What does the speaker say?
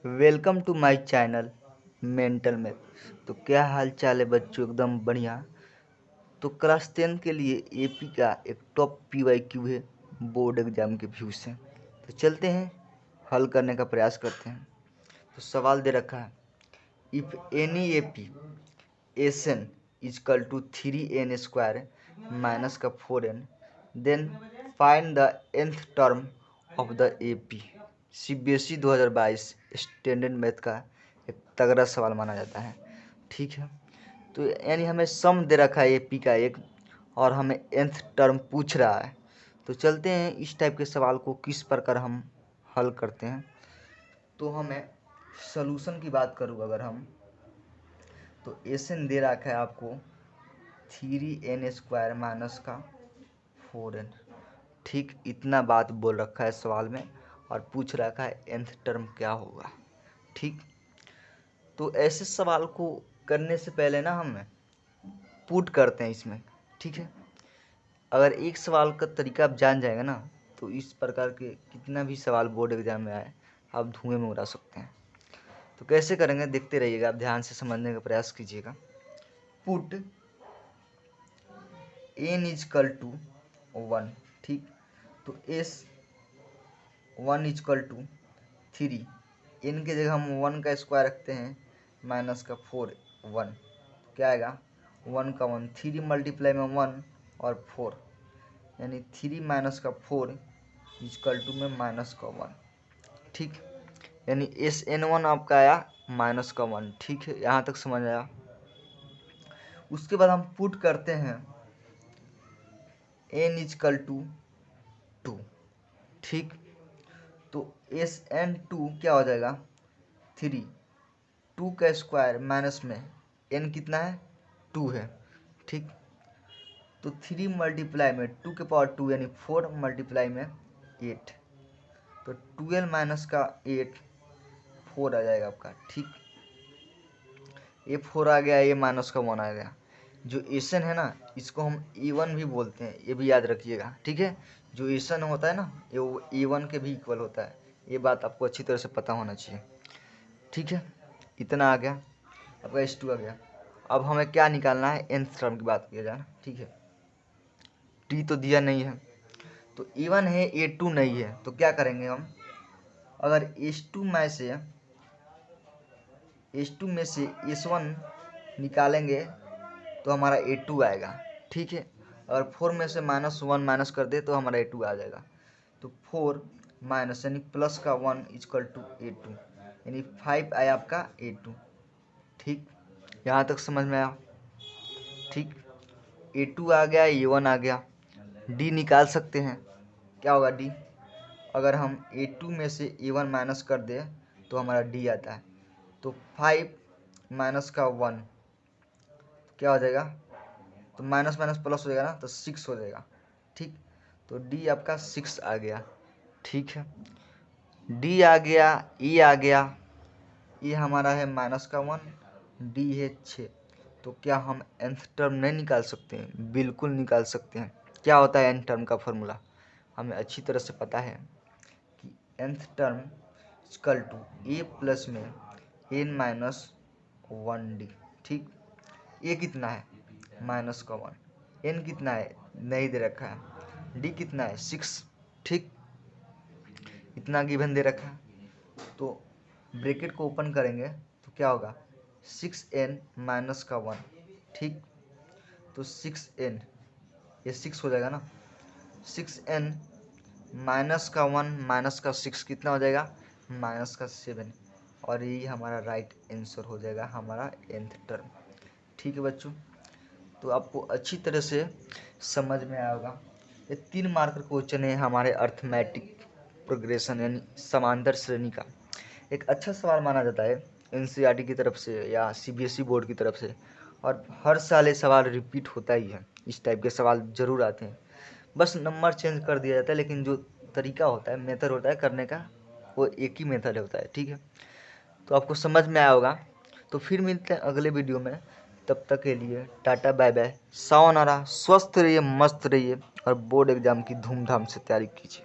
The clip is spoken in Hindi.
Welcome to my channel mental math. तो क्या हाल चाल है बच्चों, एकदम बढ़िया। तो क्लास 10 के लिए एपी का एक टॉप पीवाईक्यू है बोर्ड एग्जाम के व्यू से। तो चलते हैं हल करने का प्रयास करते हैं। तो सवाल दे रखा है, if any AP SN is equal to 3n square minus का 4n then find the nth term of the AP. CBSE 2022 standard math का एक तगड़ा सवाल माना जाता है। ठीक है, तो यानी हमें सम दे रखा है एपी का एक, और हमें nth टर्म पूछ रहा है। तो चलते हैं इस टाइप के सवाल को किस प्रकार हम हल करते हैं। तो हमें सॉल्यूशन की बात करूँ अगर हम, तो एसएन दे रखा है आपको 3n स्क्वायर माइनस का 4n। ठीक, इतना बात बोल रखा है सवाल में और पूछ रखा है nth टर्म क्या होगा। ठीक, तो ऐसे सवाल को करने से पहले ना हम पुट करते हैं इसमें। ठीक है, अगर एक सवाल का तरीका आप जान जाएगा ना, तो इस प्रकार के कितना भी सवाल बोर्ड एग्जाम में आए आप धुएं में उड़ा सकते हैं। तो कैसे करेंगे देखते रहिएगा, आप ध्यान से समझने का प्रयास कीजिएगा। Put n is equal to 1। ठीक, तो s 1 इजकल टू 3, n की जगह हम 1 का स्क्वायर रखते हैं माइनस का 4 1, क्या आएगा 1 का 1, 3 मल्टीप्लाई में 1 और 4, यानी 3 माइनस का 4 इजकल टू में माइनस का 1। ठीक, यानी SN1 आपका आया माइनस का 1। ठीक है, यहाँ तक समझ आया। उसके बाद हम पुट करते हैं n इजकल टू 2। ठीक, तो SN2 क्या हो जाएगा 3, 2 का स्क्वायर माइनस में n कितना है 2 है। ठीक, तो 3 मल्टीप्लाई में 2 के पावर 2 यानी 4 मल्टीप्लाई में 8, तो 12 माइनस का 8 4 आ जाएगा आपका। ठीक, ये 4 आ गया, ये माइनस का 1 आ गया। जो एसन है ना, इसको हम A1 भी बोलते हैं, ये भी याद रखिएगा। ठीक है, जो एसन होता है ना, ये वो A1 के भी इक्वल होता है। ये बात आपको अच्छी तरह से पता होना चाहिए। ठीक है, इतना आ गया आपका S2 आ गया। अब हमें क्या निकालना है, nth टर्म की बात किया जाए। ठीक है, t तो दिया नहीं है, तो A1 है A2 नहीं है, तो क्या करेंगे हम, अगर S2 में से S1 निकालेंगे तो हमारा A2 आएगा। ठीक है, अगर 4 में से -1 माइनस कर दे तो हमारा A2 आ जाएगा। तो 4 माइनस यानी प्लस का 1 इजकल टू A2, यानी 5 आया आपका A2। ठीक, यहाँ तक समझ में आया। ठीक, A2 आ गया, A1 आ गया। D निकाल सकते हैं, क्या होगा D, अगर हम A2 में से A1 माइनस कर दे तो हमारा D आता है। तो 5 माइनस का 1 क्या हो जाएगा, तो माइनस माइनस प्लस हो जाएगा ना, तो 6 हो जाएगा। ठीक, तो D आपका 6 आ गया। ठीक है, D आ गया, E आ गया, E हमारा है माइनस का 1, D है 6। तो क्या हम nth टर्म नहीं निकाल सकते हैं? बिल्कुल निकाल सकते हैं। क्या होता है nth टर्म का फॉर्मूला, हमें अच्छी तरह से पता है कि nth term equal to A plus में n माइनस 1D। ठीक, A कितना है माइनस का 1, n कितना है नहीं दे रखा है, D कितना है 6। ठीक, इतना गिवन दे रखा है, तो ब्रैकेट को ओपन करेंगे तो क्या होगा 6n माइनस का 1। ठीक, तो 6n ये 6 हो जाएगा ना, 6n माइनस का 1 माइनस का 6 कितना हो जाएगा माइनस का 7, और यही हमारा राइट आंसर हो जाएगा हमारा nth टर्म। ठीक है बच्चों, तो आपको अच्छी तरह से समझ में आया होगा। ये 3 मार्कर क्वेश्चन है हमारे अर्थमेटिक प्रोग्रेशन यानी समांतर श्रेणी का। एक अच्छा सवाल माना जाता है एनसीईआरटी की तरफ से या सीबीएसई बोर्ड की तरफ से, और हर साल ये सवाल रिपीट होता ही है। इस टाइप के सवाल ज़रूर आते हैं, बस नंबर चेंज कर दिया जाता है, लेकिन जो तरीका होता है, मेथड होता है करने का, वो एक ही मेथड होता है। ठीक है, तो आपको समझ में आया होगा। तो फिर मिलते हैं अगले वीडियो में, तब तक के लिए टाटा बाय बाय, सावनारा, स्वस्थ रहिए, मस्त रहिए और बोर्ड एग्जाम की धूमधाम से तैयारी कीजिए।